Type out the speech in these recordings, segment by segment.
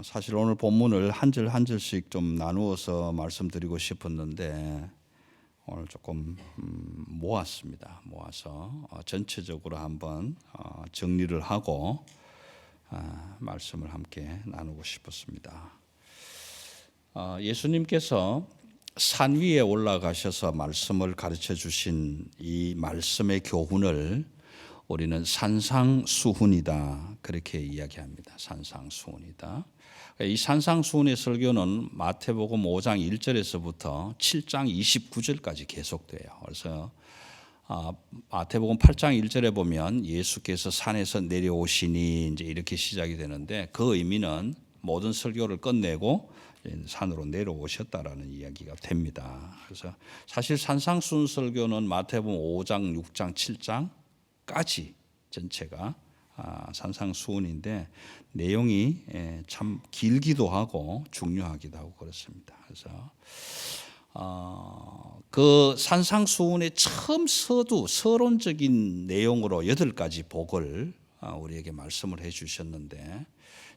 사실 오늘 본문을 한 절 한 절씩 좀 나누어서 말씀드리고 싶었는데 오늘 조금 모았습니다. 모아서 전체적으로 한번 정리를 하고 말씀을 함께 나누고 싶었습니다. 예수님께서 산 위에 올라가셔서 말씀을 가르쳐 주신 이 말씀의 교훈을 우리는 산상수훈이다 그렇게 이야기합니다. 산상수훈이다. 이 산상수훈의 설교는 마태복음 5장 1절에서부터 7장 29절까지 계속돼요. 그래서 마태복음 8장 1절에 보면 예수께서 산에서 내려오시니 이제 이렇게 시작이 되는데 그 의미는 모든 설교를 끝내고 산으로 내려오셨다라는 이야기가 됩니다. 그래서 사실 산상수훈 설교는 마태복음 5장, 6장, 7장까지 전체가 산상수훈인데 내용이 참 길기도 하고 중요하기도 하고 그렇습니다. 그래서 그 산상수훈의 처음 서론적인 내용으로 8가지 복을 우리에게 말씀을 해 주셨는데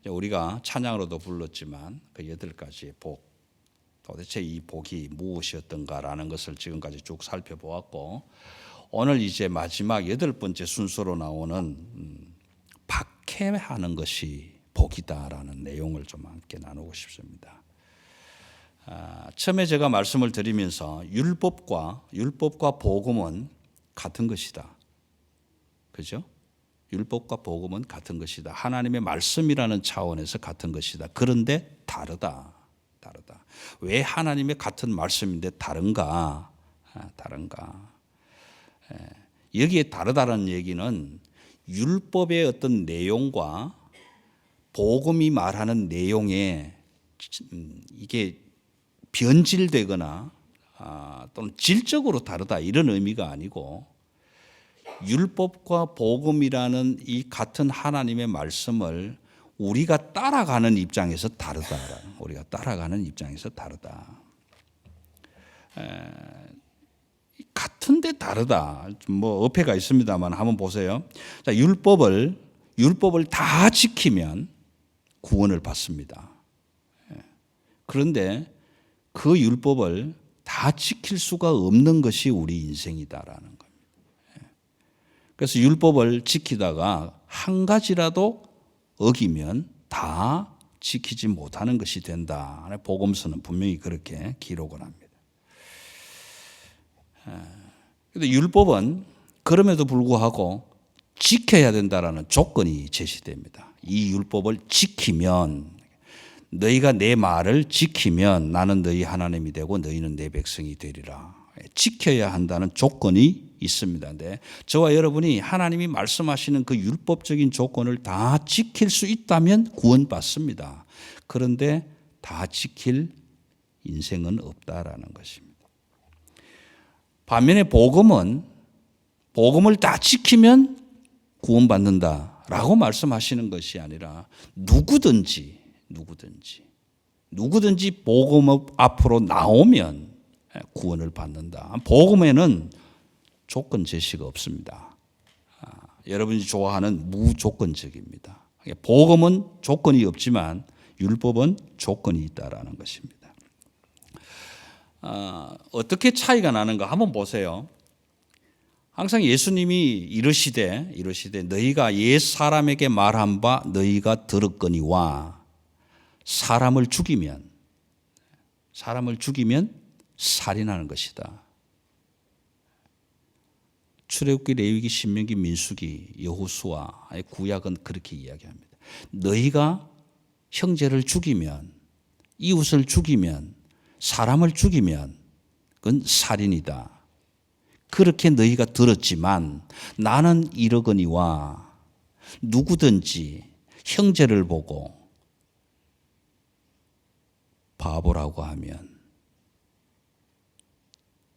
우리가 찬양으로도 불렀지만 그 8가지의 복, 도대체 이 복이 무엇이었던가라는 것을 지금까지 쭉 살펴보았고 오늘 이제 마지막 8번째 순서로 나오는 박해하는 것이 복이다라는 내용을 좀 함께 나누고 싶습니다. 처음에 제가 말씀을 드리면서 율법과 복음은 같은 것이다. 그죠? 율법과 복음은 같은 것이다. 하나님의 말씀이라는 차원에서 같은 것이다. 그런데 다르다. 왜 하나님의 같은 말씀인데 다른가? 여기에 다르다는 얘기는 율법의 어떤 내용과 복음이 말하는 내용에 이게 변질되거나 또는 질적으로 다르다 이런 의미가 아니고 율법과 복음이라는 이 같은 하나님의 말씀을 우리가 따라가는 입장에서 다르다. 우리가 따라가는 입장에서 다르다. 같은데 다르다. 뭐 어폐가 있습니다만 한번 보세요. 자, 율법을 다 지키면 구원을 받습니다. 그런데 그 율법을 다 지킬 수가 없는 것이 우리 인생이다라는 겁니다. 그래서 율법을 지키다가 한 가지라도 어기면 다 지키지 못하는 것이 된다. 복음서는 분명히 그렇게 기록을 합니다. 그런데 율법은 그럼에도 불구하고 지켜야 된다라는 조건이 제시됩니다. 이 율법을 지키면 너희가 내 말을 지키면 나는 너희 하나님이 되고 너희는 내 백성이 되리라. 지켜야 한다는 조건이 있습니다. 근데 저와 여러분이 하나님이 말씀하시는 그 율법적인 조건을 다 지킬 수 있다면 구원받습니다. 그런데 다 지킬 인생은 없다라는 것입니다. 반면에 복음을 다 지키면 구원받는다라고 말씀하시는 것이 아니라 누구든지 복음 앞으로 나오면 구원을 받는다. 복음에는 조건 제시가 없습니다. 여러분이 좋아하는 무조건적입니다. 복음은 조건이 없지만 율법은 조건이 있다라는 것입니다. 어떻게 차이가 나는가 한번 보세요. 항상 예수님이 이르시되 너희가 옛 사람에게 말한 바 너희가 들었거니와 사람을 죽이면 살인하는 것이다. 출애굽기, 레위기, 신명기, 민수기, 여호수아의 구약은 그렇게 이야기합니다. 너희가 형제를 죽이면, 이웃을 죽이면, 사람을 죽이면 그건 살인이다. 그렇게 너희가 들었지만 나는 이러거니와 누구든지 형제를 보고 바보라고 하면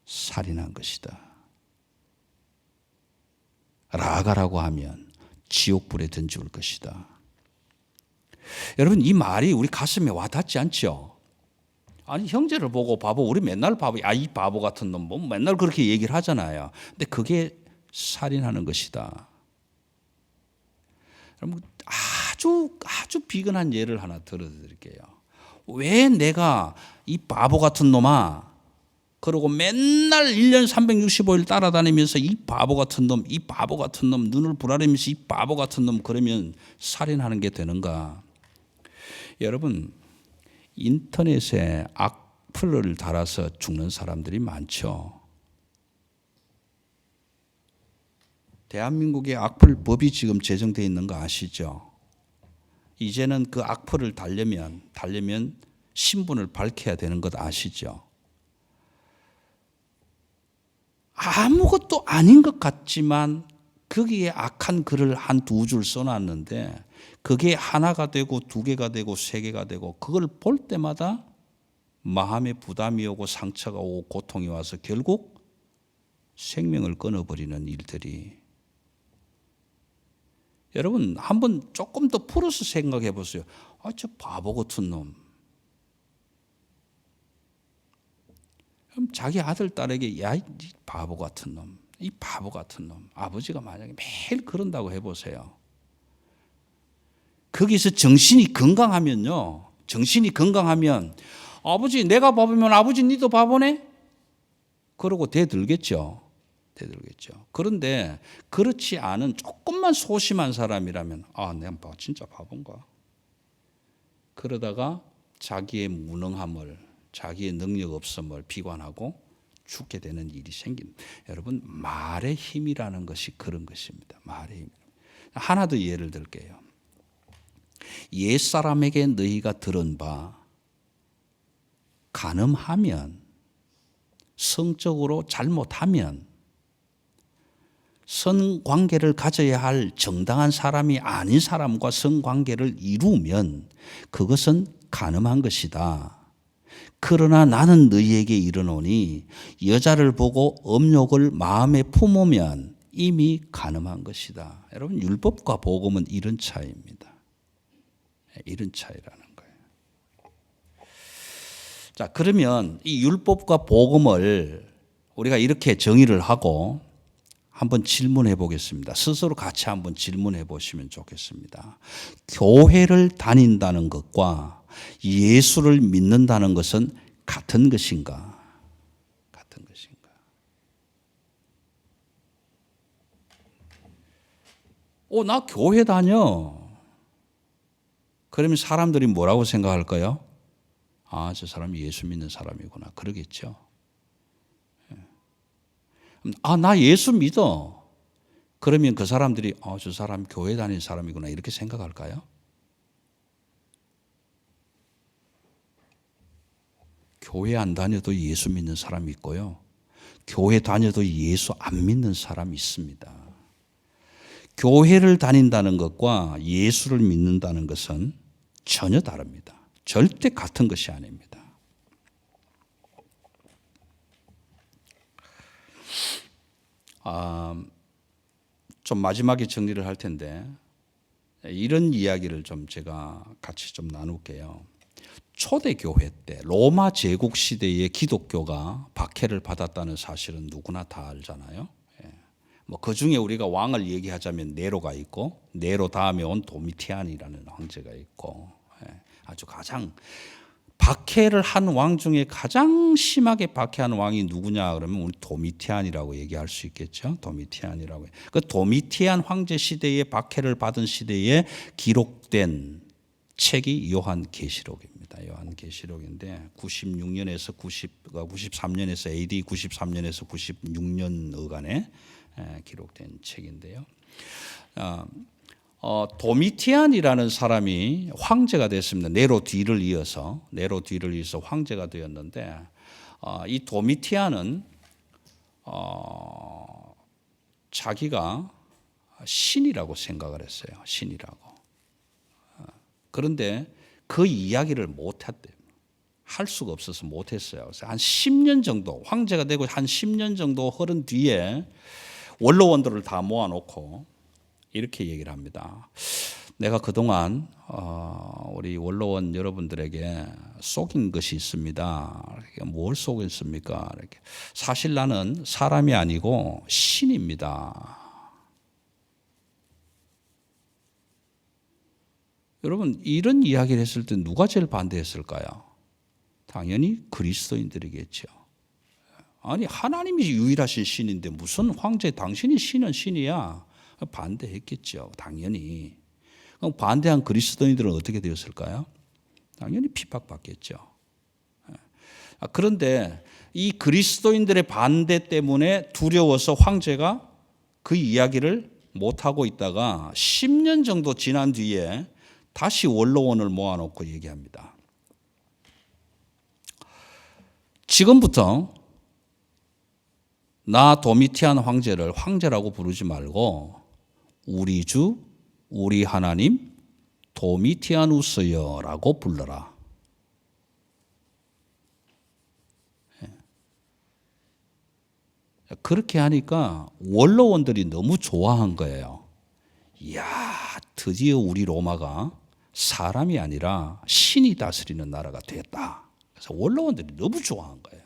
살인한 것이다. 라가라고 하면 지옥불에 던질 것이다. 여러분 이 말이 우리 가슴에 와닿지 않죠? 아니 형제를 보고 바보, 우리 맨날 바보, 이 바보 같은 놈 뭐 맨날 그렇게 얘기를 하잖아요. 근데 그게 살인하는 것이다. 여러분 아주 비근한 예를 하나 들어드릴게요. 왜 내가 이 바보 같은 놈아, 그러고 맨날 1년 365일 따라다니면서 이 바보 같은 놈, 이 바보 같은 놈, 눈을 부라리면서 이 바보 같은 놈 그러면 살인하는 게 되는가? 여러분, 인터넷에 악플을 달아서 죽는 사람들이 많죠. 대한민국의 악플법이 지금 제정되어 있는 거 아시죠? 이제는 그 악플을 달려면 신분을 밝혀야 되는 것 아시죠? 아무것도 아닌 것 같지만 거기에 악한 글을 한 두 줄 써놨는데 그게 하나가 되고 두 개가 되고 세 개가 되고 그걸 볼 때마다 마음에 부담이 오고 상처가 오고 고통이 와서 결국 생명을 끊어버리는 일들이, 여러분 한번 조금 더 풀어서 생각해 보세요. 저 바보 같은 놈. 그럼 자기 아들 딸에게 야, 이 바보 같은 놈, 이 바보 같은 놈. 아버지가 만약에 매일 그런다고 해보세요. 거기서 정신이 건강하면요. 정신이 건강하면 아버지 내가 바보면 아버지 니도 바보네? 그러고 대들겠죠. 대들겠죠. 그런데 그렇지 않은 조금만 소심한 사람이라면 내가 진짜 바본가? 그러다가 자기의 무능함을, 자기의 능력 없음을 비관하고 죽게 되는 일이 생깁니다. 여러분, 말의 힘이라는 것이 그런 것입니다. 말의 힘. 하나 더 예를 들게요. 옛사람에게 너희가 들은 바 간음하면, 성적으로 잘못하면, 성관계를 가져야 할 정당한 사람이 아닌 사람과 성관계를 이루면 그것은 간음한 것이다. 그러나 나는 너희에게 이르노니 여자를 보고 음욕을 마음에 품으면 이미 간음한 것이다. 여러분, 율법과 복음은 이런 차이입니다. 이런 차이라는 거예요. 자, 그러면 이 율법과 복음을 우리가 이렇게 정의를 하고 한번 질문해 보겠습니다. 스스로 같이 한번 질문해 보시면 좋겠습니다. 교회를 다닌다는 것과 예수를 믿는다는 것은 같은 것인가? 같은 것인가? 나 교회 다녀. 그러면 사람들이 뭐라고 생각할까요? 저 사람이 예수 믿는 사람이구나. 그러겠죠. 나 예수 믿어. 그러면 그 사람들이 저 사람 교회 다니는 사람이구나. 이렇게 생각할까요? 교회 안 다녀도 예수 믿는 사람이 있고요. 교회 다녀도 예수 안 믿는 사람이 있습니다. 교회를 다닌다는 것과 예수를 믿는다는 것은 전혀 다릅니다. 절대 같은 것이 아닙니다. 좀 마지막에 정리를 할 텐데 이런 이야기를 좀 제가 같이 좀 나눌게요. 초대교회 때 로마 제국 시대에 기독교가 박해를 받았다는 사실은 누구나 다 알잖아요. 그 중에 우리가 왕을 얘기하자면 네로가 있고, 네로 다음에 온 도미티안이라는 황제가 있고, 아주 가장 박해를 한 왕 중에 가장 심하게 박해한 왕이 누구냐 그러면 우리 도미티안이라고 얘기할 수 있겠죠. 도미티안이라고. 그 도미티안 황제 시대에 박해를 받은 시대에 기록된 책이 요한계시록입니다. 요한계시록인데 96년에서 93년에서 AD 93년에서 96년 어간에 기록된 책인데요. 도미티안이라는 사람이 황제가 됐습니다. 네로 뒤를 이어서 황제가 되었는데 이 도미티안은 자기가 신이라고 생각을 했어요. 신이라고. 그런데 그 이야기를 못했대요. 할 수가 없어서 못했어요. 그래서 한 10년 정도, 황제가 되고 한 10년 정도 흐른 뒤에 원로원들을 다 모아놓고 이렇게 얘기를 합니다. 내가 그동안 우리 원로원 여러분들에게 속인 것이 있습니다. 뭘 속였습니까? 이렇게. 사실 나는 사람이 아니고 신입니다. 여러분 이런 이야기를 했을 때 누가 제일 반대했을까요? 당연히 그리스도인들이겠죠. 아니 하나님이 유일하신 신인데 무슨 황제 당신이 신은 신이야. 반대했겠죠. 당연히. 그럼 반대한 그리스도인들은 어떻게 되었을까요? 당연히 핍박받겠죠. 그런데 이 그리스도인들의 반대 때문에 두려워서 황제가 그 이야기를 못하고 있다가 10년 정도 지난 뒤에 다시 원로원을 모아놓고 얘기합니다. 지금부터 나 도미티안 황제를 황제라고 부르지 말고 우리 주, 우리 하나님 도미티아누스여라고 불러라. 그렇게 하니까 원로원들이 너무 좋아한 거예요. 이야, 드디어 우리 로마가 사람이 아니라 신이 다스리는 나라가 됐다. 그래서 원로원들이 너무 좋아한 거예요.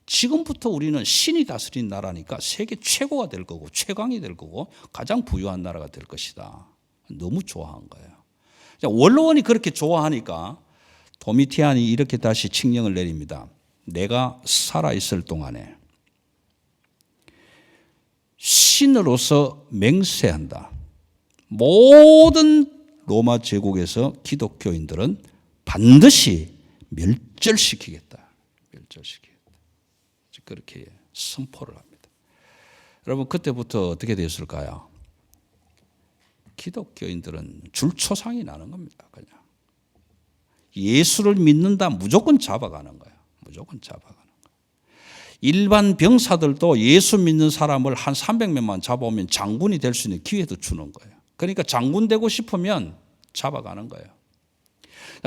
지금부터 우리는 신이 다스리는 나라니까 세계 최고가 될 거고 최강이 될 거고 가장 부유한 나라가 될 것이다. 너무 좋아한 거예요. 원로원이 그렇게 좋아하니까 도미티안이 이렇게 다시 칙령을 내립니다. 내가 살아있을 동안에 신으로서 맹세한다. 모든 로마 제국에서 기독교인들은 반드시 멸절시키겠다. 멸절시키겠다. 그렇게 선포를 합니다. 여러분 그때부터 어떻게 됐을까요? 기독교인들은 줄초상이 나는 겁니다. 그냥 예수를 믿는다 무조건 잡아가는 거예요. 무조건 잡아가는 거예요. 일반 병사들도 예수 믿는 사람을 한 300명만 잡아오면 장군이 될 수 있는 기회도 주는 거예요. 그러니까 장군 되고 싶으면 잡아가는 거예요.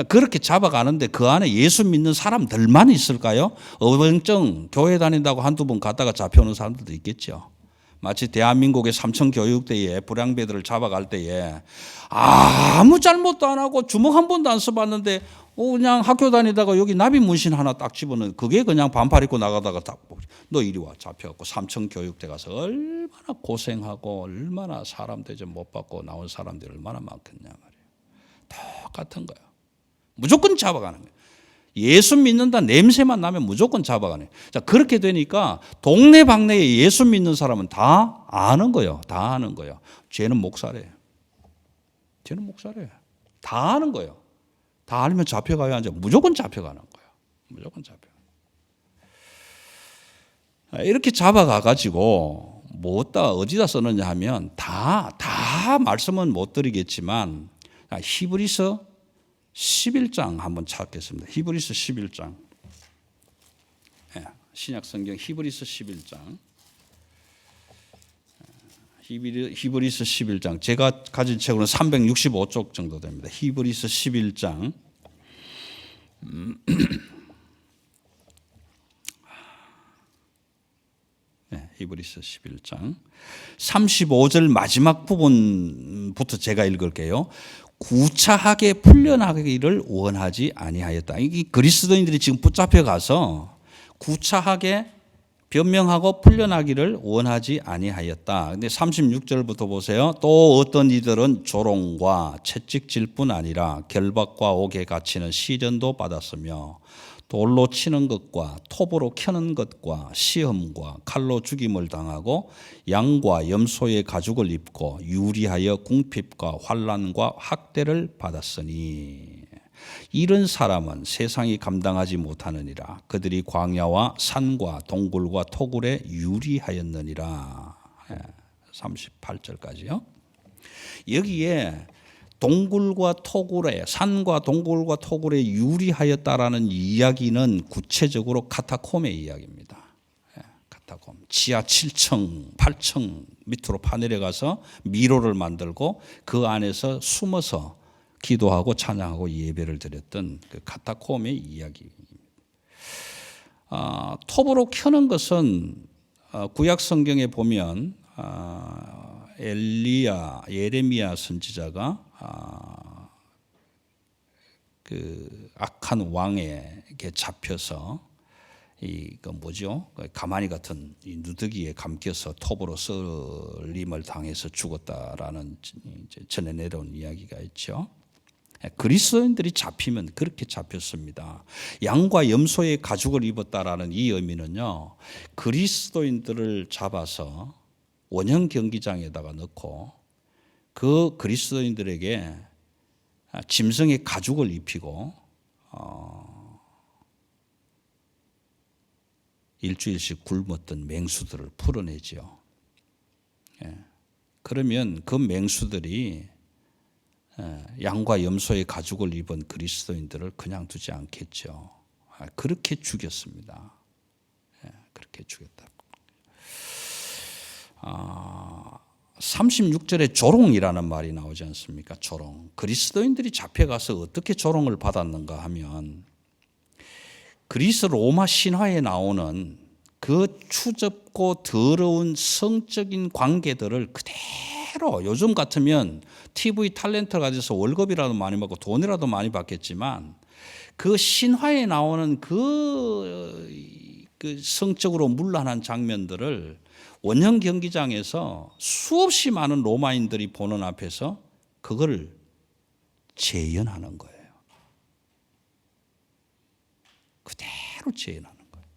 그렇게 잡아가는데 그 안에 예수 믿는 사람들만 있을까요? 어벙쩡 교회 다닌다고 한두 번 갔다가 잡혀오는 사람들도 있겠죠. 마치 대한민국의 삼천교육대에 불량배들을 잡아갈 때에 아무 잘못도 안 하고 주먹 한 번도 안 써봤는데 그냥 학교 다니다가 여기 나비 문신 하나 딱 집어넣는 그게 그냥 반팔 입고 나가다가 딱 너 이리 와 잡혀갖고 삼천교육대 가서 얼마나 고생하고 얼마나 사람 대접 못 받고 나온 사람들이 얼마나 많겠냐 말이에요. 똑같은 거예요. 무조건 잡아가는 거예요. 예수 믿는다 냄새만 나면 무조건 잡아가네. 자, 그렇게 되니까 동네방네에 예수 믿는 사람은 다 아는 거예요. 다 아는 거예요. 쟤는 목사래. 쟤는 목사래. 다 아는 거예요. 다 알면 잡혀가야 하죠. 무조건 잡혀가는 거예요. 무조건 잡혀. 이렇게 잡아가가지고 어디다 썼느냐 하면 다 말씀은 못 드리겠지만 히브리서 11장 한번 찾겠습니다. 히브리서 11장. 신약성경 히브리서 11장. 히브리서 11장. 제가 가진 책으로는 365쪽 정도 됩니다. 히브리서 11장. 히브리서 11장. 35절 마지막 부분부터 제가 읽을게요. 구차하게 풀려나기를 원하지 아니하였다. 이 그리스도인들이 지금 붙잡혀 가서 구차하게 변명하고 풀려나기를 원하지 아니하였다. 근데 36절부터 보세요. 또 어떤 이들은 조롱과 채찍질 뿐 아니라 결박과 옥에 갇히는 시련도 받았으며 돌로 치는 것과 톱으로 켜는 것과 시험과 칼로 죽임을 당하고 양과 염소의 가죽을 입고 유리하여 궁핍과 환난과 학대를 받았으니 이런 사람은 세상이 감당하지 못하느니라. 그들이 광야와 산과 동굴과 토굴에 유리하였느니라. 38절까지요. 여기에 동굴과 토굴에 산과 동굴과 토굴에 유리하였다라는 이야기는 구체적으로 카타콤의 이야기입니다. 카타콤 지하 7층, 8층 밑으로 파내려가서 미로를 만들고 그 안에서 숨어서 기도하고 찬양하고 예배를 드렸던 그 카타콤의 이야기입니다. 톱으로 켜는 것은 구약 성경에 보면 예레미야 선지자가 그 악한 왕에게 잡혀서 가마니 같은 이 누더기에 감겨서 톱으로 썰림을 당해서 죽었다라는 전해 내려온 이야기가 있죠. 그리스도인들이 잡히면 그렇게 잡혔습니다. 양과 염소의 가죽을 입었다라는 이 의미는요, 그리스도인들을 잡아서 원형 경기장에다가 넣고 그 그리스도인들에게 짐승의 가죽을 입히고 일주일씩 굶었던 맹수들을 풀어내지요. 그러면 그 맹수들이 양과 염소의 가죽을 입은 그리스도인들을 그냥 두지 않겠죠. 그렇게 죽였습니다. 그렇게 죽였다. 36절에 조롱이라는 말이 나오지 않습니까? 조롱. 그리스도인들이 잡혀가서 어떻게 조롱을 받았는가 하면 그리스 로마 신화에 나오는 그 추접고 더러운 성적인 관계들을 그대로 요즘 같으면 TV 탤런트 가져서 월급이라도 많이 받고 돈이라도 많이 받겠지만 그 신화에 나오는 그 성적으로 문란한 장면들을 원형 경기장에서 수없이 많은 로마인들이 보는 앞에서 그걸 재현하는 거예요. 그대로 재현하는 거예요.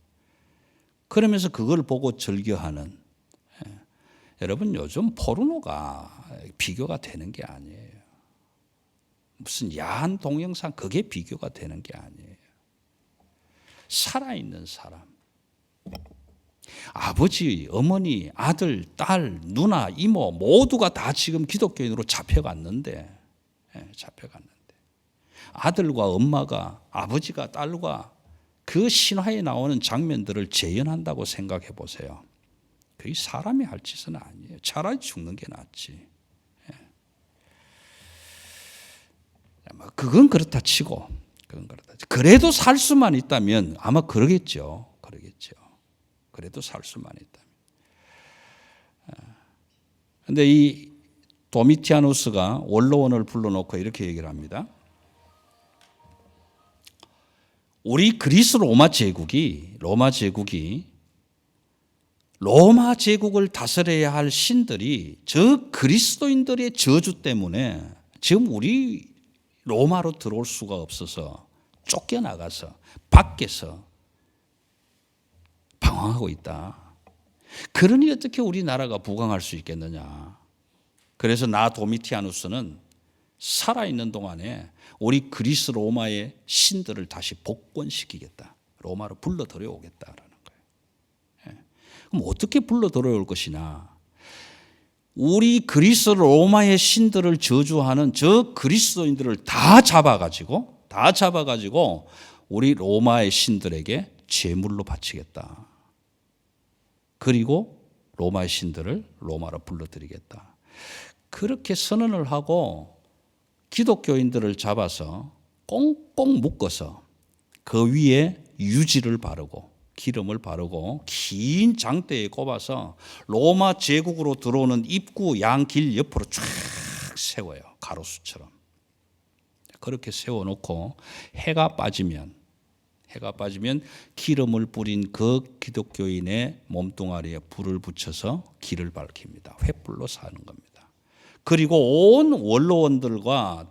그러면서 그걸 보고 즐겨하는, 여러분 요즘 포르노가 비교가 되는 게 아니에요. 무슨 야한 동영상 그게 비교가 되는 게 아니에요. 살아있는 사람, 아버지, 어머니, 아들, 딸, 누나, 이모 모두가 다 지금 기독교인으로 잡혀갔는데 아들과 엄마가, 아버지가 딸과 그 신화에 나오는 장면들을 재현한다고 생각해 보세요. 그게 사람이 할 짓은 아니에요. 차라리 죽는 게 낫지. 그건 그렇다 치고, 그래도 살 수만 있다면 아마 그러겠죠. 그래도 살 수만 있다면. 그런데 이 도미티아누스가 원로원을 불러놓고 이렇게 얘기를 합니다. 우리 그리스 로마 제국이 로마 제국을 다스려야 할 신들이 저 그리스도인들의 저주 때문에 지금 우리 로마로 들어올 수가 없어서 쫓겨나가서 밖에서 방황하고 있다. 그러니 어떻게 우리나라가 부강할 수 있겠느냐. 그래서 나 도미티아누스는 살아있는 동안에 우리 그리스 로마의 신들을 다시 복권시키겠다. 로마로 불러 들여오겠다라는 거예요. 그럼 어떻게 불러 들여올 것이냐. 우리 그리스 로마의 신들을 저주하는 저 그리스도인들을 다 잡아가지고 우리 로마의 신들에게 제물로 바치겠다. 그리고 로마의 신들을 로마로 불러들이겠다. 그렇게 선언을 하고 기독교인들을 잡아서 꽁꽁 묶어서 그 위에 유지를 바르고 기름을 바르고 긴 장대에 꼽아서 로마 제국으로 들어오는 입구 양길 옆으로 쫙 세워요. 가로수처럼. 그렇게 세워놓고 해가 빠지면 기름을 뿌린 그 기독교인의 몸뚱아리에 불을 붙여서 길을 밝힙니다. 횃불로 사는 겁니다. 그리고 온 원로원들과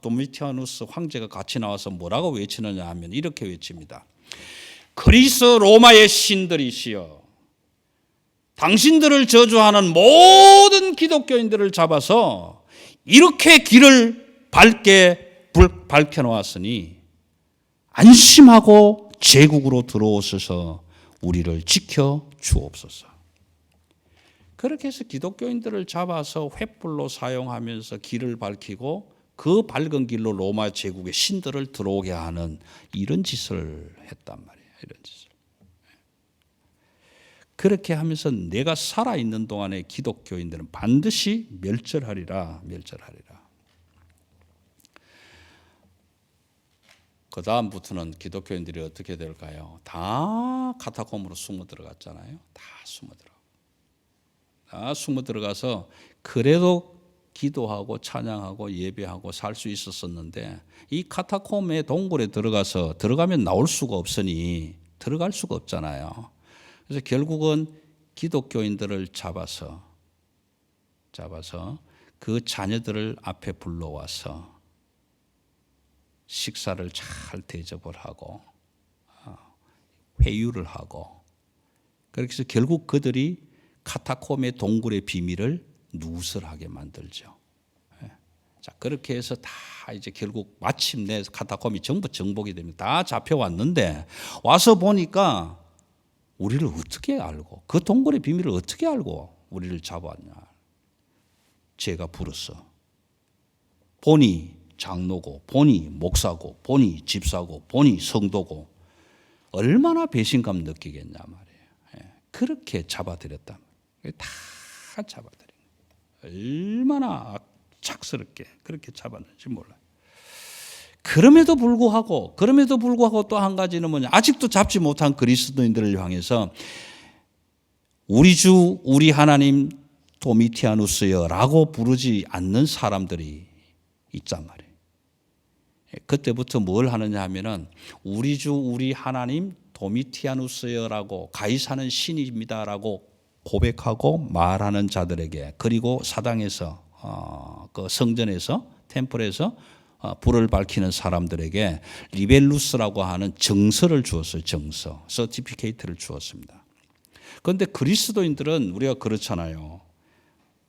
도미티아누스 황제가 같이 나와서 뭐라고 외치느냐 하면 이렇게 외칩니다. 그리스 로마의 신들이시여, 당신들을 저주하는 모든 기독교인들을 잡아서 이렇게 길을 밝게 밝혀놓았으니 안심하고 제국으로 들어오셔서 우리를 지켜 주옵소서. 그렇게 해서 기독교인들을 잡아서 횃불로 사용하면서 길을 밝히고 그 밝은 길로 로마 제국의 신들을 들어오게 하는 이런 짓을 했단 말이에요. 이런 짓을. 그렇게 하면서 내가 살아있는 동안에 기독교인들은 반드시 멸절하리라. 그 다음부터는 기독교인들이 어떻게 될까요? 다 카타콤으로 숨어 들어갔잖아요. 다 숨어 들어가서 그래도 기도하고 찬양하고 예배하고 살 수 있었었는데 이 카타콤의 동굴에 들어가면 나올 수가 없으니 들어갈 수가 없잖아요. 그래서 결국은 기독교인들을 잡아서 그 자녀들을 앞에 불러와서 식사를 잘 대접을 하고 회유를 하고, 그렇게 해서 결국 그들이 카타콤의 동굴의 비밀을 누설하게 만들죠. 자, 그렇게 해서 다 이제 결국 마침내 카타콤이 전부 정복이 됩니다. 다 잡혀왔는데 와서 보니까 우리를 어떻게 알고, 그 동굴의 비밀을 어떻게 알고 우리를 잡았냐. 제가 불었어. 본이 장로고, 본이 목사고, 본이 집사고, 본이 성도고, 얼마나 배신감 느끼겠냐 말이에요. 그렇게 잡아들였단 말이에요. 다 잡아들인 거예요. 얼마나 착스럽게 그렇게 잡았는지 몰라요. 그럼에도 불구하고 또 한 가지는 뭐냐, 아직도 잡지 못한 그리스도인들을 향해서 우리 주 우리 하나님 도미티아누스여라고 부르지 않는 사람들이 있단 말이에요. 그때부터 뭘 하느냐 하면은 우리 주 우리 하나님 도미티아누스여라고 가이사는 신입니다라고 고백하고 말하는 자들에게, 그리고 사당에서 그 성전에서 템플에서 불을 밝히는 사람들에게 리벨루스라고 하는 정서를 주었어요. 정서, 서티피케이트를 주었습니다. 그런데 그리스도인들은 우리가 그렇잖아요.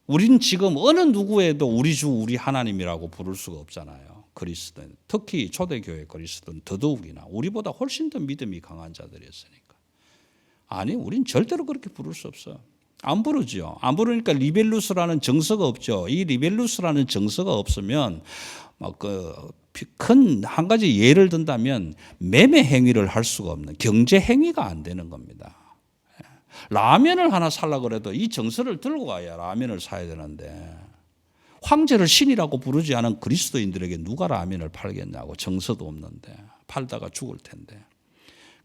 우리는 지금 어느 누구에도 우리 주 우리 하나님이라고 부를 수가 없잖아요. 그리스도인, 특히 초대교회 그리스도는 더더욱이나 우리보다 훨씬 더 믿음이 강한 자들이었으니까. 아니, 우린 절대로 그렇게 부를 수 없어. 안 부르죠. 안 부르니까 리벨루스라는 정서가 없죠. 이 리벨루스라는 정서가 없으면 큰 한 가지 예를 든다면 매매 행위를 할 수가 없는, 경제 행위가 안 되는 겁니다. 라면을 하나 살려고 그래도 이 정서를 들고 가야 라면을 사야 되는데, 황제를 신이라고 부르지 않은 그리스도인들에게 누가 라면을 팔겠냐고. 정서도 없는데 팔다가 죽을 텐데.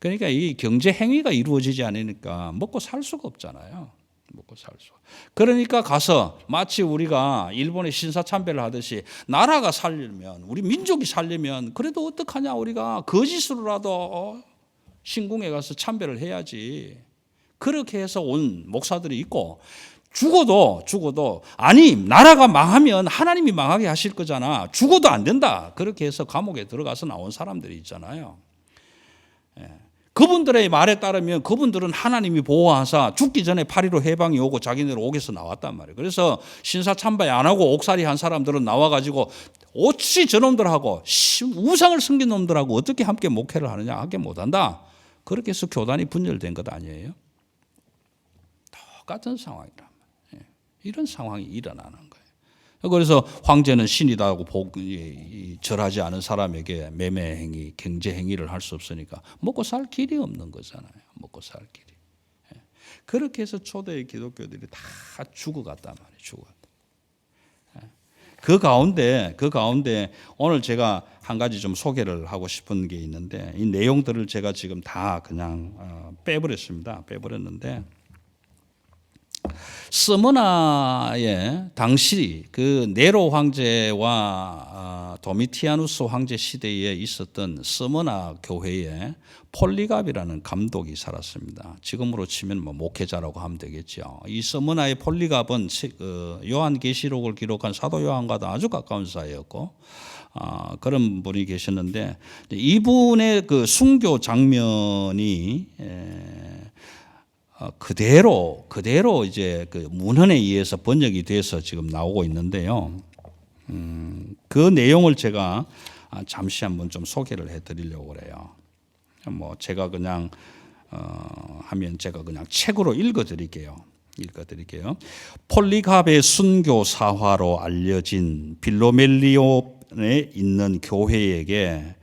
그러니까 이 경제 행위가 이루어지지 않으니까 먹고 살 수가 없잖아요. 먹고 살 수. 그러니까 가서 마치 우리가 일본의 신사참배를 하듯이 나라가 살려면, 우리 민족이 살려면 그래도 어떡하냐, 우리가 거짓으로라도 신궁에 가서 참배를 해야지. 그렇게 해서 온 목사들이 있고, 죽어도 아니 나라가 망하면 하나님이 망하게 하실 거잖아. 죽어도 안 된다. 그렇게 해서 감옥에 들어가서 나온 사람들이 있잖아요. 그분들의 말에 따르면 그분들은 하나님이 보호하사 죽기 전에 8.15 해방이 오고 자기네들 옥에서 나왔단 말이에요. 그래서 신사참배 안 하고 옥살이 한 사람들은 나와가지고 어찌 저놈들하고 우상을 섬긴 놈들하고 어떻게 함께 목회를 하느냐, 함께 못한다. 그렇게 해서 교단이 분열된 것 아니에요? 똑같은 상황이란 말이에요. 이런 상황이 일어나는 거예요. 그래서 황제는 신이다고 절하지 않은 사람에게 매매 행위, 경제 행위를 할 수 없으니까 먹고 살 길이 없는 거잖아요. 먹고 살 길이. 그렇게 해서 초대의 기독교들이 다 죽어갔단 말이에요. 죽어갔다. 그 가운데 오늘 제가 한 가지 좀 소개를 하고 싶은 게 있는데, 이 내용들을 제가 지금 다 그냥 빼버렸습니다. 빼버렸는데, 스무나의 당시 그 네로 황제와 도미티아누스 황제 시대에 있었던 스무나 교회에 폴리갑이라는 감독이 살았습니다. 지금으로 치면 뭐 목회자라고 하면 되겠죠. 이 스무나의 폴리갑은 요한계시록을 기록한 사도 요한과도 아주 가까운 사이였고, 그런 분이 계셨는데, 이분의 그 순교 장면이 그대로 이제 그 문헌에 의해서 번역이 돼서 지금 나오고 있는데요. 그 내용을 제가 잠시 한번 좀 소개를 해드리려고 그래요. 뭐 제가 그냥 하면 제가 그냥 책으로 읽어드릴게요. 폴리갑의 순교 사화로 알려진 빌로멜리온에 있는 교회에게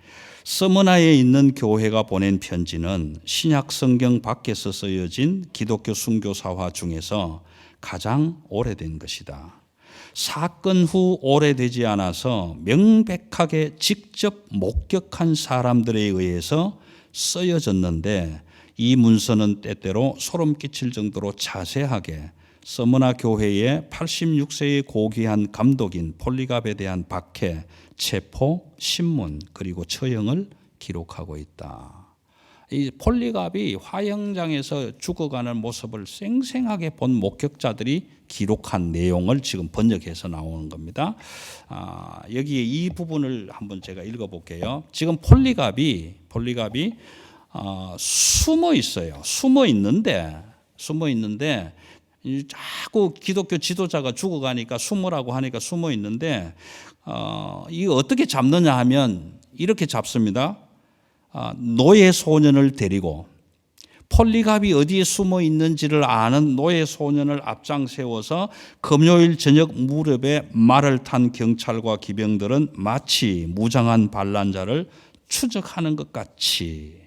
스무나에 있는 교회가 보낸 편지는 신약 성경 밖에서 쓰여진 기독교 순교 사화 중에서 가장 오래된 것이다. 사건 후 오래되지 않아서 명백하게 직접 목격한 사람들에 의해서 쓰여졌는데, 이 문서는 때때로 소름 끼칠 정도로 자세하게 스무나 교회의 86세의 고귀한 감독인 폴리갑에 대한 박해, 체포, 신문, 그리고 처형을 기록하고 있다. 이 폴리갑이 화형장에서 죽어가는 모습을 생생하게 본 목격자들이 기록한 내용을 지금 번역해서 나오는 겁니다. 여기에 이 부분을 한번 제가 읽어볼게요. 지금 폴리갑이 숨어 있어요. 숨어 있는데 자꾸 기독교 지도자가 죽어가니까 숨으라고 하니까 숨어 있는데 이거 어떻게 잡느냐 하면 이렇게 잡습니다. 노예 소년을 데리고 폴리갑이 어디에 숨어 있는지를 아는 노예 소년을 앞장 세워서 금요일 저녁 무렵에 말을 탄 경찰과 기병들은 마치 무장한 반란자를 추적하는 것 같이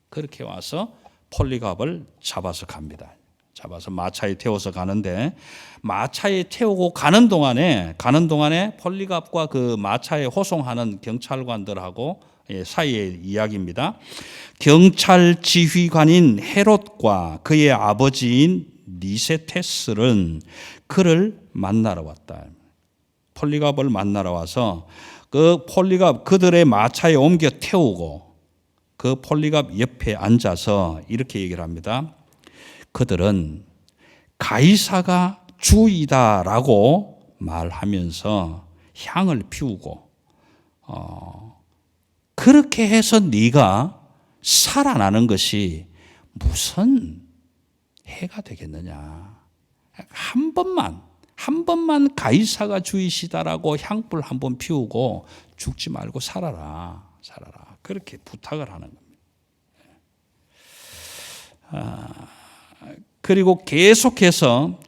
그렇게 와서 폴리갑을 잡아서 갑니다. 잡아서 마차에 태워서 가는데 마차에 태우고 가는 동안에 폴리갑과 그 마차에 호송하는 경찰관들하고 사이의 이야기입니다. 경찰 지휘관인 헤롯과 그의 아버지인 니세테스는 그를 만나러 왔다. 폴리갑을 만나러 와서 그 폴리갑 그들의 마차에 옮겨 태우고 그 폴리갑 옆에 앉아서 이렇게 얘기를 합니다. 그들은 가이사가 주이다라고 말하면서 향을 피우고 그렇게 해서 네가 살아나는 것이 무슨 해가 되겠느냐. 한 번만 가이사가 주이시다라고 향불 한번 피우고 죽지 말고 살아라. 그렇게 부탁을 하는 겁니다. 그리고 계속해서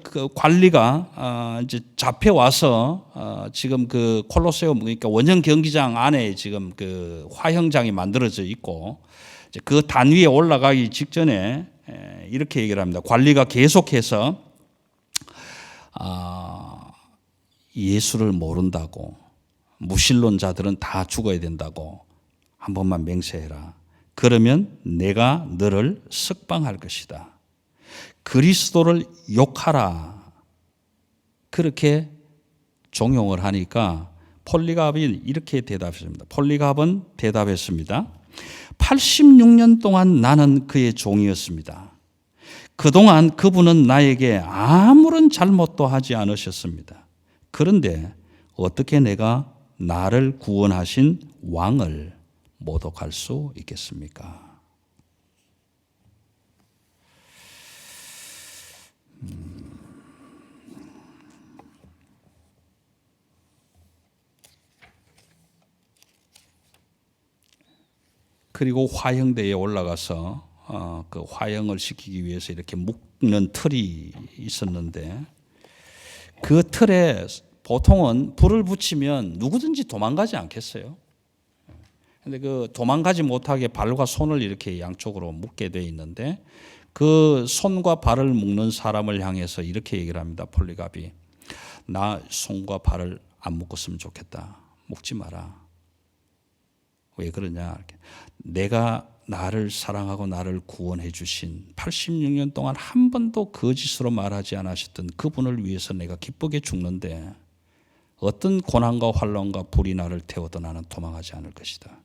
그 관리가 이제 잡혀와서 지금 그 콜로세움 그러니까 원형 경기장 안에 지금 그 화형장이 만들어져 있고 그 단 위에 올라가기 직전에 이렇게 얘기를 합니다. 관리가 계속해서 예수를 모른다고 무신론자들은 다 죽어야 된다고 한 번만 맹세해라. 그러면 내가 너를 석방할 것이다. 그리스도를 욕하라. 그렇게 종용을 하니까 폴리갑이 이렇게 대답했습니다. 폴리갑은 대답했습니다. 86년 동안 나는 그의 종이었습니다. 그동안 그분은 나에게 아무런 잘못도 하지 않으셨습니다. 그런데 어떻게 내가 나를 구원하신 왕을 모독할 수 있겠습니까? 그리고 화형대에 올라가서 그 화형을 시키기 위해서 이렇게 묶는 틀이 있었는데 그 틀에 보통은 불을 붙이면 누구든지 도망가지 않겠어요? 근데 그 도망가지 못하게 발과 손을 이렇게 양쪽으로 묶게 돼 있는데 그 손과 발을 묶는 사람을 향해서 이렇게 얘기를 합니다. 폴리갑이 나 손과 발을 안 묶었으면 좋겠다. 묶지 마라. 왜 그러냐? 내가 나를 사랑하고 나를 구원해 주신 86년 동안 한 번도 거짓으로 말하지 않으셨던 그분을 위해서 내가 기쁘게 죽는데 어떤 고난과 환난과 불이 나를 태워도 나는 도망하지 않을 것이다.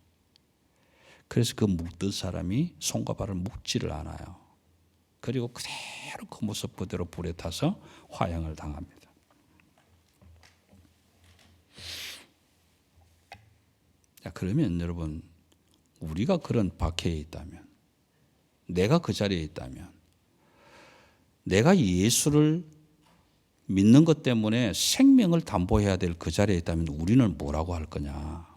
그래서 그 묶던 사람이 손과 발을 묶지를 않아요. 그리고 그대로 그 모습 그대로 불에 타서 화형을 당합니다. 자, 그러면 여러분 우리가 그런 박해에 있다면 내가 그 자리에 있다면 내가 예수를 믿는 것 때문에 생명을 담보해야 될 그 자리에 있다면 우리는 뭐라고 할 거냐?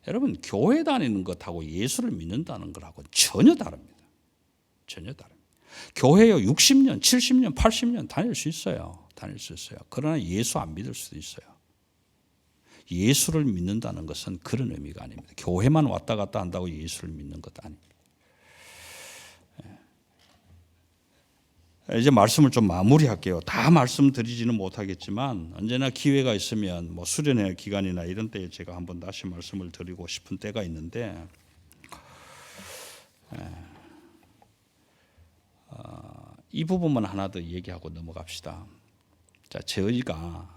여러분 교회 다니는 것하고 예수를 믿는다는 것하고 전혀 다릅니다. 교회요 60년, 70년, 80년 다닐 수 있어요. 그러나 예수 안 믿을 수도 있어요. 예수를 믿는다는 것은 그런 의미가 아닙니다. 교회만 왔다 갔다 한다고 예수를 믿는 것 아닙니다. 이제 말씀을 좀 마무리할게요. 다 말씀드리지는 못하겠지만 언제나 기회가 있으면 뭐 수련회 기간이나 이런 때에 제가 한번 다시 말씀을 드리고 싶은 때가 있는데 이 부분만 하나 더 얘기하고 넘어갑시다. 자, 저희가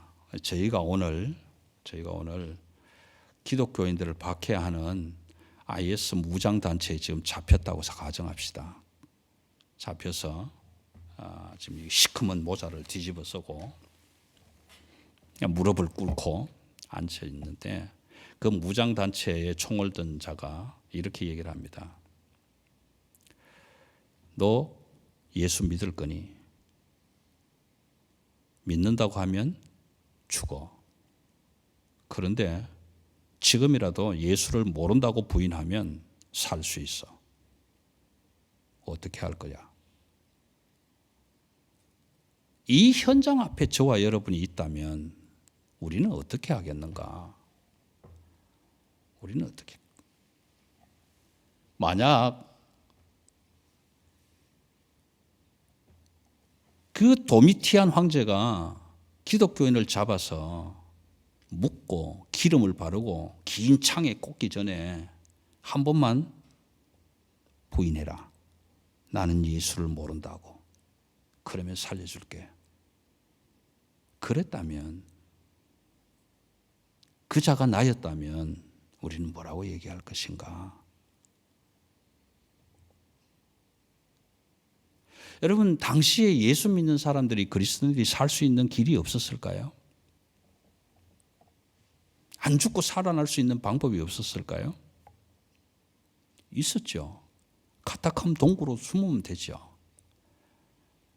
오늘 기독교인들을 박해하는 IS 무장단체에 지금 잡혔다고 가정합시다. 잡혀서 지금 시커먼 모자를 뒤집어 쓰고 무릎을 꿇고 앉혀 있는데 그 무장단체에 총을 든 자가 이렇게 얘기를 합니다. 너 예수 믿을 거니? 믿는다고 하면 죽어. 그런데 지금이라도 예수를 모른다고 부인하면 살 수 있어. 어떻게 할 거야? 이 현장 앞에 저와 여러분이 있다면 우리는 어떻게 하겠는가? 우리는 어떻게? 만약 그 도미티안 황제가 기독교인을 잡아서 묶고 기름을 바르고 긴 창에 꽂기 전에 한 번만 부인해라. 나는 예수를 모른다고. 그러면 살려줄게. 그랬다면, 그 자가 나였다면 우리는 뭐라고 얘기할 것인가? 여러분, 당시에 예수 믿는 사람들이, 그리스도인들이 살 수 있는 길이 없었을까요? 안 죽고 살아날 수 있는 방법이 없었을까요? 있었죠. 카타콤 동굴로 숨으면 되죠.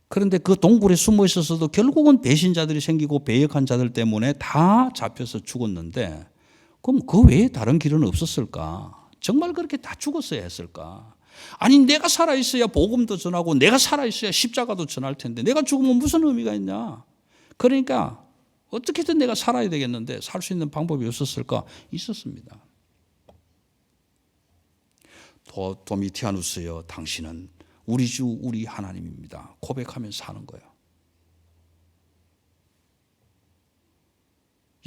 그런데 그 동굴에 숨어 있어서도 결국은 배신자들이 생기고 배역한 자들 때문에 다 잡혀서 죽었는데, 그럼 그 외에 다른 길은 없었을까? 정말 그렇게 다 죽었어야 했을까? 아니, 내가 살아있어야 복음도 전하고 내가 살아있어야 십자가도 전할 텐데 내가 죽으면 무슨 의미가 있냐? 그러니까 어떻게든 내가 살아야 되겠는데 살 수 있는 방법이 없었을까? 있었습니다. 도미티아누스여, 당신은 우리 주 우리 하나님입니다. 고백하면서 사는 거예요.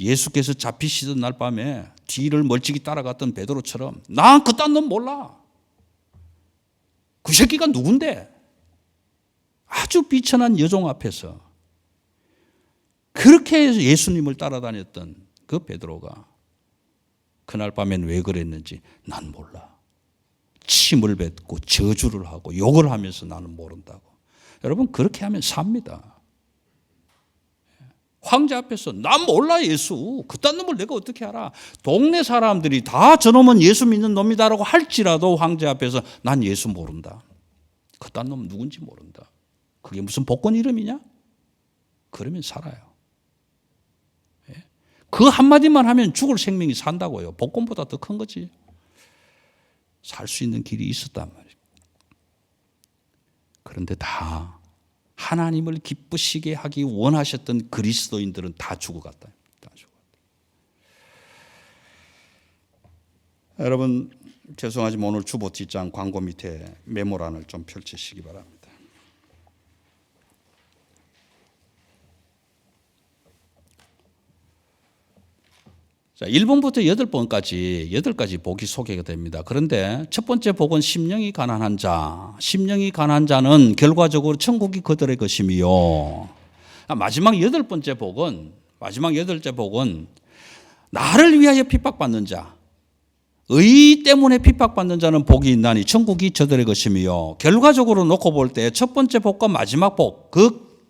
예수께서 잡히시던 날 밤에 뒤를 멀찍이 따라갔던 베드로처럼 난 그딴 놈 몰라. 그 새끼가 누군데? 아주 비천한 여종 앞에서 그렇게 해서 예수님을 따라다녔던 그 베드로가 그날 밤엔 왜 그랬는지 난 몰라. 침을 뱉고 저주를 하고 욕을 하면서 나는 모른다고. 여러분, 그렇게 하면 삽니다. 황제 앞에서 난 몰라 예수. 그딴 놈을 내가 어떻게 알아. 동네 사람들이 다 저놈은 예수 믿는 놈이다라고 할지라도 황제 앞에서 난 예수 모른다. 그딴 놈 누군지 모른다. 그게 무슨 복권 이름이냐? 그러면 살아요. 그 한마디만 하면 죽을 생명이 산다고요. 복권보다 더 큰 거지. 살 수 있는 길이 있었단 말이에요. 그런데 다 하나님을 기쁘시게 하기 원하셨던 그리스도인들은 다 죽어갔다. 다 죽어갔다. 여러분, 죄송하지만 오늘 주보 뒷장 광고 밑에 메모란을 좀 펼치시기 바랍니다. 자, 1번부터 8번까지 8가지 복이 소개가 됩니다. 그런데 첫 번째 복은 심령이 가난한 자. 심령이 가난한 자는 결과적으로 천국이 그들의 것이며, 마지막 8번째 복은 나를 위하여 핍박받는 자. 의 때문에 핍박받는 자는 복이 있나니 천국이 저들의 것이며, 결과적으로 놓고 볼 때 첫 번째 복과 마지막 복, 그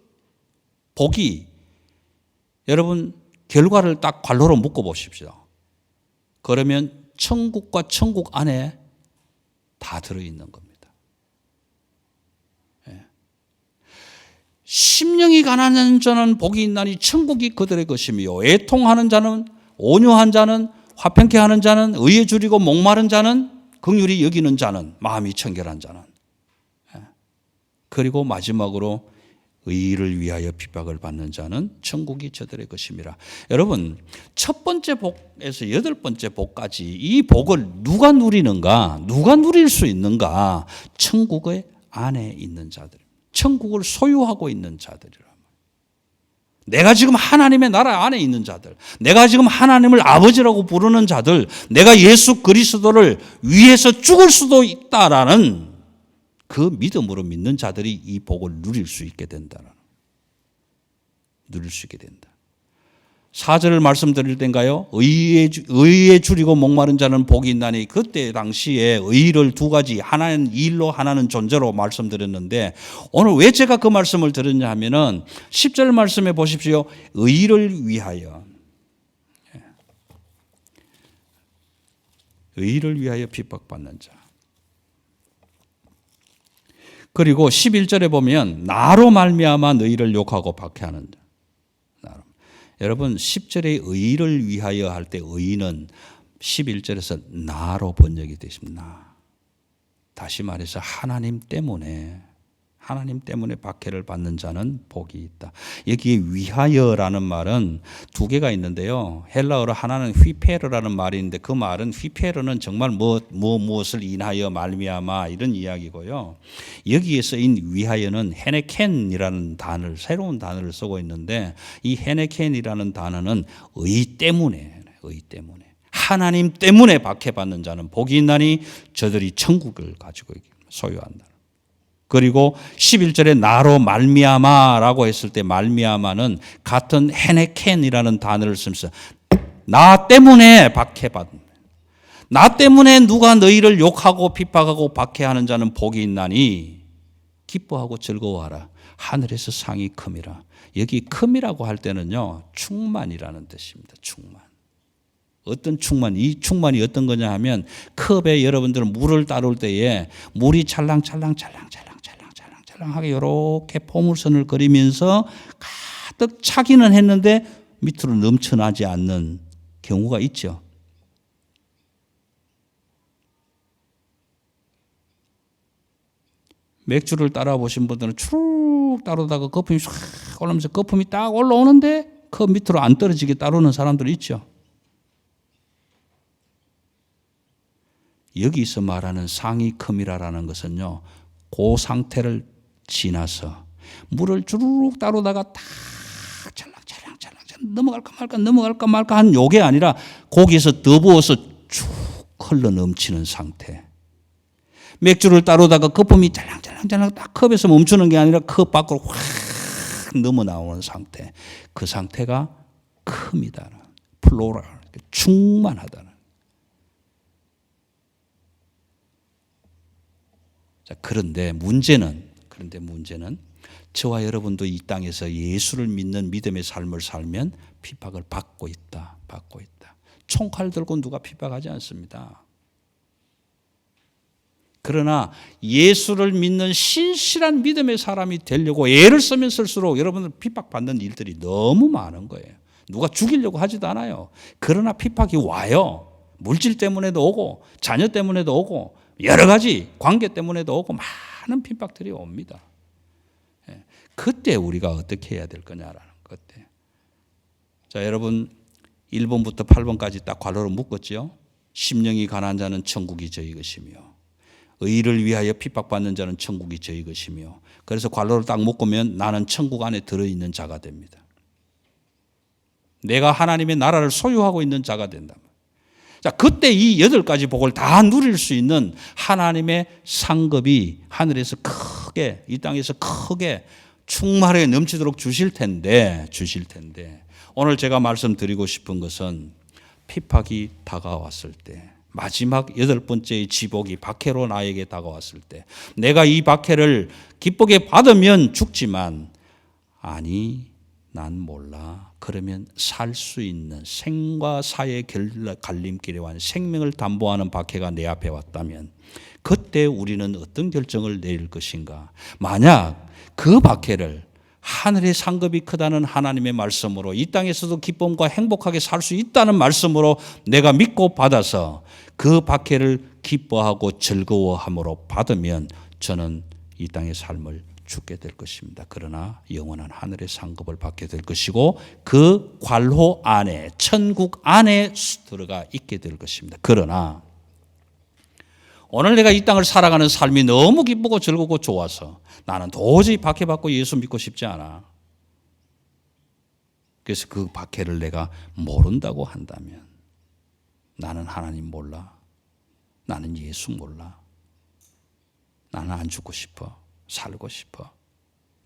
복이 여러분 결과를 딱 관로로 묶어 보십시오. 그러면 천국과 천국 안에 다 들어있는 겁니다. 심령이 가난한 자는 복이 있나니 천국이 그들의 것이며, 애통하는 자는, 온유한 자는, 화평케 하는 자는, 의에 줄이고 목마른 자는, 긍휼히 여기는 자는, 마음이 청결한 자는, 그리고 마지막으로 의를 위하여 핍박을 받는 자는 천국이 저들의 것임이라. 여러분, 첫 번째 복에서 8번째 복까지 이 복을 누가 누리는가? 누가 누릴 수 있는가? 천국의 안에 있는 자들, 천국을 소유하고 있는 자들이라. 내가 지금 하나님의 나라 안에 있는 자들, 내가 지금 하나님을 아버지라고 부르는 자들, 내가 예수 그리스도를 위해서 죽을 수도 있다라는 그 믿음으로 믿는 자들이 이 복을 누릴 수 있게 된다. 누릴 수 있게 된다. 4절을 말씀드릴 때인가요? 의에 줄이고 목마른 자는 복이 있나니, 그때 당시에 의를 두 가지, 하나는 일로 하나는 존재로 말씀드렸는데, 오늘 왜 제가 그 말씀을 드렸냐 하면은 10절 말씀해 보십시오. 의를 위하여, 의를 위하여 핍박받는 자. 그리고 11절에 보면 나로 말미암아 너희를 욕하고 박해하는 자. 여러분 10절에 의를 위하여 할 때 의는 11절에서 나로 번역이 되십니다. 다시 말해서 하나님 때문에 박해를 받는 자는 복이 있다. 여기에 위하여라는 말은 두 개가 있는데요. 헬라어로 하나는 휘페르라는 말이 있는데, 그 말은 휘페르는 정말 무엇을 인하여 말미암아 이런 이야기고요. 여기에 쓰인 위하여는 헤네켄이라는 단어를, 새로운 단어를 쓰고 있는데, 이 헤네켄이라는 단어는 의 때문에 하나님 때문에 박해받는 자는 복이 있나니 저들이 천국을 가지고 소유한다. 그리고 11절에 나로 말미암아라고 했을 때 말미암아는 같은 헤네켄이라는 단어를 쓰면서 나 때문에 박해받는, 나 때문에 누가 너희를 욕하고 핍박하고 박해하는 자는 복이 있나니 기뻐하고 즐거워하라. 하늘에서 상이 큼이라. 여기 큼이라고 할 때는요, 충만이라는 뜻입니다. 충만. 어떤 충만? 이 충만이 어떤 거냐 하면, 컵에 여러분들은 물을 따를 때에 물이 찰랑하게 이렇게 포물선을 그리면서 가득 차기는 했는데 밑으로 넘쳐나지 않는 경우가 있죠. 맥주를 따라 보신 분들은 쭉 따르다가 거품이 쫙 올라오면서 거품이 딱 올라오는데 그 밑으로 안 떨어지게 따르는 사람들이 있죠. 여기서 말하는 상이큼이라는 것은요, 그 상태를 지나서 물을 주르륵 따르다가 딱 찰랑찰랑 넘어갈까 말까 한 요게 아니라 거기에서 더 부어서 쭉 흘러 넘치는 상태. 맥주를 따르다가 거품이 찰랑찰랑 딱 컵에서 멈추는 게 아니라 컵 밖으로 확 넘어 나오는 상태. 그 상태가 큼이다. 플로럴, 충만하다는. 자, 그런데 문제는 저와 여러분도 이 땅에서 예수를 믿는 믿음의 삶을 살면 핍박을 받고 있다. 총칼 들고 누가 핍박하지 않습니다. 그러나 예수를 믿는 신실한 믿음의 사람이 되려고 애를 쓰면 쓸수록 여러분들 핍박받는 일들이 너무 많은 거예요. 누가 죽이려고 하지도 않아요. 그러나 핍박이 와요. 물질 때문에도 오고, 자녀 때문에도 오고, 여러 가지 관계 때문에도 오고, 많은 핍박들이 옵니다. 그때 우리가 어떻게 해야 될 거냐라는 것. 자, 여러분 1번부터 8번까지 딱 괄호로 묶었죠. 심령이 가난한 자는 천국이 저희 것이며, 의를 위하여 핍박받는 자는 천국이 저희 것이며. 그래서 괄호를 딱 묶으면 나는 천국 안에 들어있는 자가 됩니다. 내가 하나님의 나라를 소유하고 있는 자가 된다. 자, 그때 이 8가지 복을 다 누릴 수 있는 하나님의 상급이 하늘에서 크게, 이 땅에서 크게 충만하게 넘치도록 주실 텐데 오늘 제가 말씀드리고 싶은 것은 핍박이 다가왔을 때, 마지막 8번째의 지복이 박해로 나에게 다가왔을 때, 내가 이 박해를 기쁘게 받으면 죽지만, 아니 난 몰라, 그러면 살 수 있는 생과 사의 갈림길에 완 생명을 담보하는 박해가 내 앞에 왔다면 그때 우리는 어떤 결정을 내릴 것인가? 만약 그 박해를 하늘의 상급이 크다는 하나님의 말씀으로, 이 땅에서도 기쁨과 행복하게 살 수 있다는 말씀으로 내가 믿고 받아서 그 박해를 기뻐하고 즐거워함으로 받으면 저는 이 땅의 삶을 죽게 될 것입니다. 그러나 영원한 하늘의 상급을 받게 될 것이고, 그 괄호 안에, 천국 안에 들어가 있게 될 것입니다. 그러나 오늘 내가 이 땅을 살아가는 삶이 너무 기쁘고 즐겁고 좋아서 나는 도저히 박해받고 예수 믿고 싶지 않아. 그래서 그 박해를 내가 모른다고 한다면, 나는 하나님 몰라, 나는 예수 몰라, 나는 안 죽고 싶어, 살고 싶어,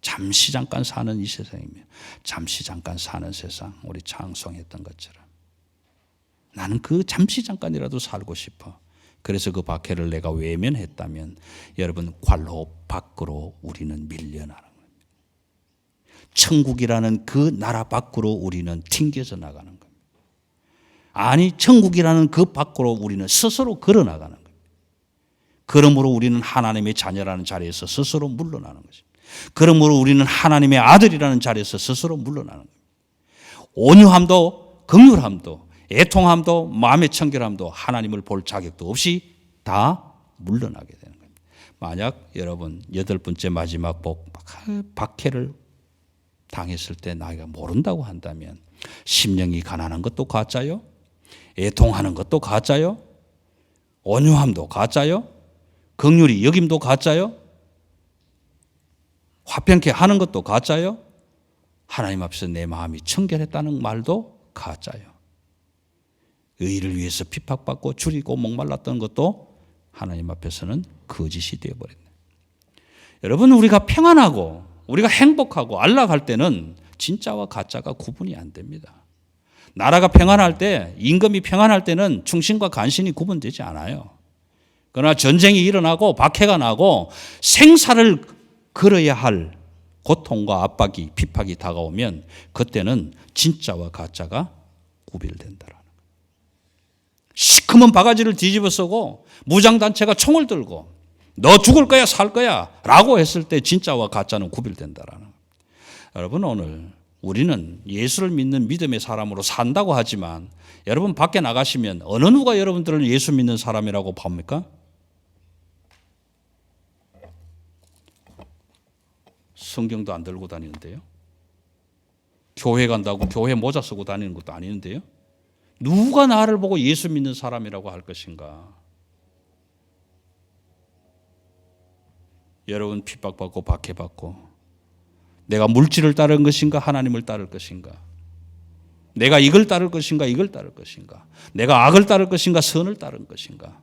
잠시 잠깐 사는 이 세상이며 잠시 잠깐 사는 세상, 우리 찬송했던 것처럼 나는 그 잠시 잠깐이라도 살고 싶어. 그래서 그 박해를 내가 외면했다면 여러분 관로 밖으로 우리는 밀려나는 겁니다. 천국이라는 그 나라 밖으로 우리는 튕겨져 나가는 겁니다. 아니 천국이라는 그 밖으로 우리는 스스로 걸어 나가는 겁니다. 그러므로 우리는 하나님의 자녀라는 자리에서 스스로 물러나는 것입니다. 그러므로 우리는 하나님의 아들이라는 자리에서 스스로 물러나는 겁니다. 온유함도 긍휼함도 애통함도 마음의 청결함도 하나님을 볼 자격도 없이 다 물러나게 되는 겁니다. 만약 여러분 8번째 마지막 복 박해를 당했을 때 나이가 모른다고 한다면 심령이 가난한 것도 가짜요? 애통하는 것도 가짜요? 온유함도 가짜요? 긍휼히 여김도 가짜요? 화평케 하는 것도 가짜요? 하나님 앞에서 내 마음이 청결했다는 말도 가짜요. 의를 위해서 핍박받고 줄이고 목말랐던 것도 하나님 앞에서는 거짓이 되어버렸네. 여러분 우리가 평안하고 우리가 행복하고 안락할 때는 진짜와 가짜가 구분이 안 됩니다. 나라가 평안할 때, 임금이 평안할 때는 충신과 간신이 구분되지 않아요. 그러나 전쟁이 일어나고 박해가 나고 생사를 걸어야 할 고통과 압박이 핍박이 다가오면 그때는 진짜와 가짜가 구별된다라는 거예요. 시커먼 바가지를 뒤집어 쓰고 무장단체가 총을 들고 너 죽을 거야 살 거야 라고 했을 때 진짜와 가짜는 구별된다라는 거예요. 여러분 오늘 우리는 예수를 믿는 믿음의 사람으로 산다고 하지만 여러분 밖에 나가시면 어느 누가 여러분들을 예수 믿는 사람이라고 봅니까? 성경도 안 들고 다니는데요. 교회 간다고 교회 모자 쓰고 다니는 것도 아니는데요. 누가 나를 보고 예수 믿는 사람이라고 할 것인가? 여러분 핍박받고 박해받고 내가 물질을 따른 것인가 하나님을 따를 것인가? 내가 이걸 따를 것인가 이걸 따를 것인가? 내가 악을 따를 것인가 선을 따를 것인가?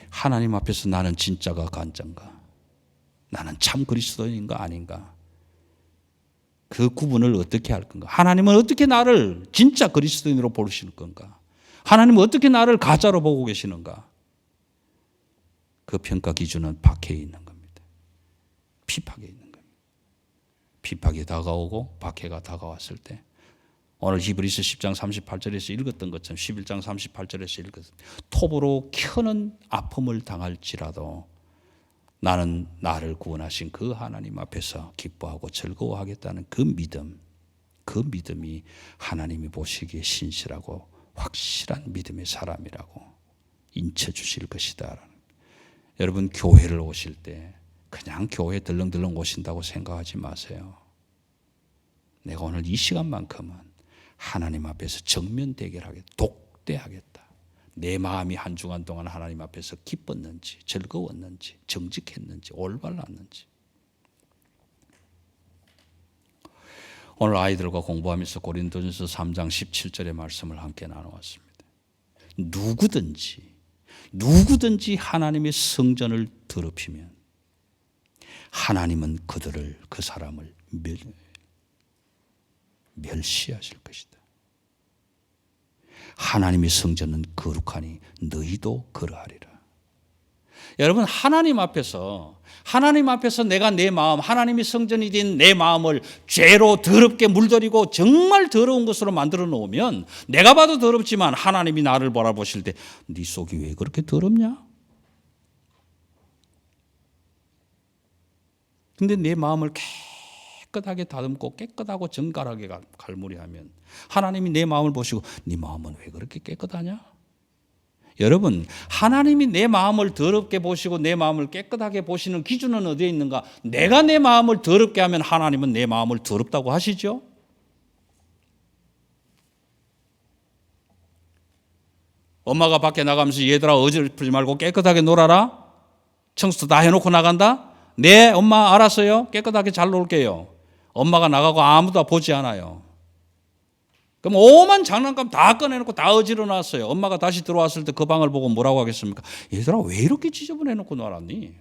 하나님 앞에서 나는 진짜가 가짜인가? 나는 참 그리스도인인가 아닌가? 그 구분을 어떻게 할 건가? 하나님은 어떻게 나를 진짜 그리스도인으로 보실 건가? 하나님은 어떻게 나를 가짜로 보고 계시는가? 그 평가 기준은 박해에 있는 겁니다. 핍박에 있는 겁니다. 핍박이 다가오고 박해가 다가왔을 때 오늘 히브리서 10장 38절에서 읽었던 것처럼 11장 38절에서 읽었던 톱으로 켜는 아픔을 당할지라도 나는 나를 구원하신 그 하나님 앞에서 기뻐하고 즐거워하겠다는 그 믿음이 하나님이 보시기에 신실하고 확실한 믿음의 사람이라고 인쳐주실 것이다. 여러분 교회를 오실 때 그냥 교회 들렁들렁 오신다고 생각하지 마세요. 내가 오늘 이 시간만큼은 하나님 앞에서 정면 대결하겠다. 독대하겠다. 내 마음이 한 주간 동안 하나님 앞에서 기뻤는지 즐거웠는지 정직했는지 올바랐는지. 오늘 아이들과 공부하면서 고린도전서 3장 17절의 말씀을 함께 나누었습니다. 누구든지 하나님의 성전을 더럽히면 하나님은 그 사람을 멸시하실 것이다. 하나님의 성전은 거룩하니 너희도 그러하리라. 여러분 하나님 앞에서 내가 내 마음 하나님의 성전이 된 내 마음을 죄로 더럽게 물들이고 정말 더러운 것으로 만들어 놓으면 내가 봐도 더럽지만 하나님이 나를 바라보실 때 네 속이 왜 그렇게 더럽냐? 근데 내 마음을 깨끗하게 다듬고 깨끗하고 정갈하게 갈무리하면 하나님이 내 마음을 보시고 네 마음은 왜 그렇게 깨끗하냐? 여러분 하나님이 내 마음을 더럽게 보시고 내 마음을 깨끗하게 보시는 기준은 어디에 있는가? 내가 내 마음을 더럽게 하면 하나님은 내 마음을 더럽다고 하시죠? 엄마가 밖에 나가면서 얘들아 어지럽히지 말고 깨끗하게 놀아라. 청소 다 해놓고 나간다? 네 엄마 알았어요. 깨끗하게 잘 놀게요. 엄마가 나가고 아무도 보지 않아요. 그럼 오만 장난감 다 꺼내놓고 다 어지러놨어요. 엄마가 다시 들어왔을 때 그 방을 보고 뭐라고 하겠습니까? 얘들아 왜 이렇게 지저분해 놓고 놀았니?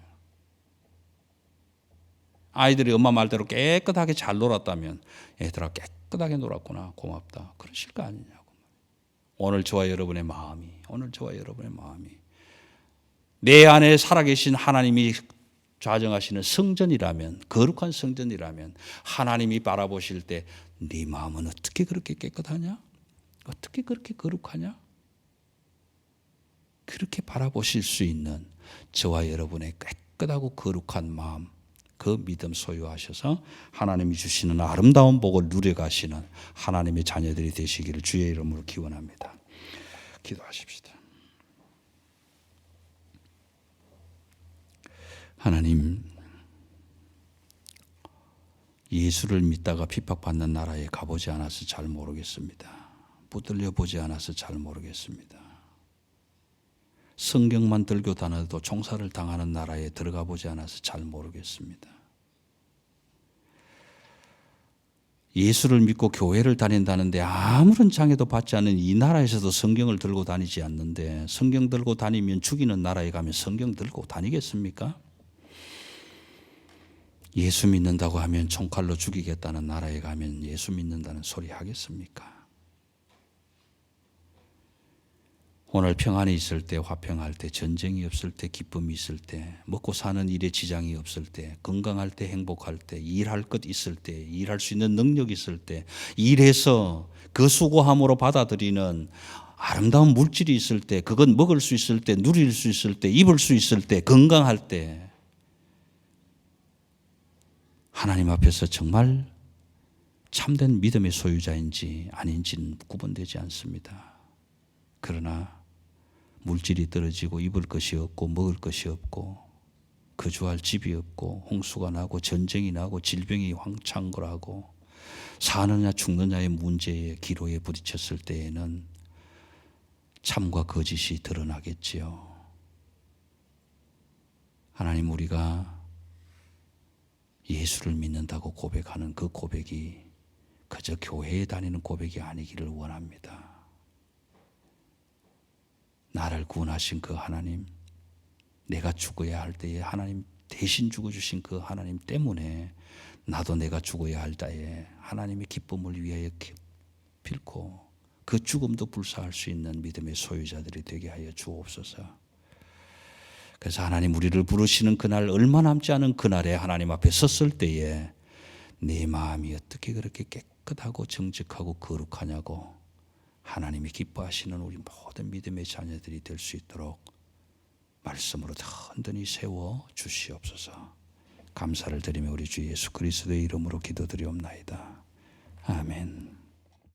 아이들이 엄마 말대로 깨끗하게 잘 놀았다면 얘들아 깨끗하게 놀았구나 고맙다 그러실 거 아니냐고. 오늘 저와 여러분의 마음이 내 안에 살아계신 하나님이 좌정하시는 성전이라면, 거룩한 성전이라면 하나님이 바라보실 때 네 마음은 어떻게 그렇게 깨끗하냐? 어떻게 그렇게 거룩하냐? 그렇게 바라보실 수 있는 저와 여러분의 깨끗하고 거룩한 마음, 그 믿음 소유하셔서 하나님이 주시는 아름다운 복을 누려가시는 하나님의 자녀들이 되시기를 주의 이름으로 기원합니다. 기도하십시다. 하나님, 예수를 믿다가 핍박받는 나라에 가보지 않아서 잘 모르겠습니다. 붙들려 보지 않아서 잘 모르겠습니다. 성경만 들고 다녀도 총살을 당하는 나라에 들어가 보지 않아서 잘 모르겠습니다. 예수를 믿고 교회를 다닌다는데 아무런 장애도 받지 않는 이 나라에서도 성경을 들고 다니지 않는데, 성경 들고 다니면 죽이는 나라에 가면 성경 들고 다니겠습니까? 예수 믿는다고 하면 총칼로 죽이겠다는 나라에 가면 예수 믿는다는 소리 하겠습니까? 오늘 평안이 있을 때, 화평할 때, 전쟁이 없을 때, 기쁨이 있을 때, 먹고 사는 일에 지장이 없을 때, 건강할 때, 행복할 때, 일할 것 있을 때, 일할 수 있는 능력 있을 때, 일해서 그 수고함으로 받아들이는 아름다운 물질이 있을 때, 그건 먹을 수 있을 때, 누릴 수 있을 때, 입을 수 있을 때, 건강할 때, 하나님 앞에서 정말 참된 믿음의 소유자인지 아닌지는 구분되지 않습니다. 그러나 물질이 떨어지고 입을 것이 없고 먹을 것이 없고 거주할 집이 없고 홍수가 나고 전쟁이 나고 질병이 황창고라고 사느냐 죽느냐의 문제에 기로에 부딪혔을 때에는 참과 거짓이 드러나겠지요. 하나님, 우리가 예수를 믿는다고 고백하는 그 고백이 그저 교회에 다니는 고백이 아니기를 원합니다. 나를 구원하신 그 하나님, 내가 죽어야 할 때에 하나님 대신 죽어주신 그 하나님 때문에 나도 내가 죽어야 할 때에 하나님의 기쁨을 위하여 빌고 그 죽음도 불사할 수 있는 믿음의 소유자들이 되게 하여 주옵소서. 그래서 하나님, 우리를 부르시는 그날, 얼마 남지 않은 그날에 하나님 앞에 섰을 때에 내 마음이 어떻게 그렇게 깨끗하고 정직하고 거룩하냐고 하나님이 기뻐하시는 우리 모든 믿음의 자녀들이 될 수 있도록 말씀으로 든든히 세워 주시옵소서. 감사를 드리며 우리 주 예수 그리스도의 이름으로 기도드리옵나이다. 아멘.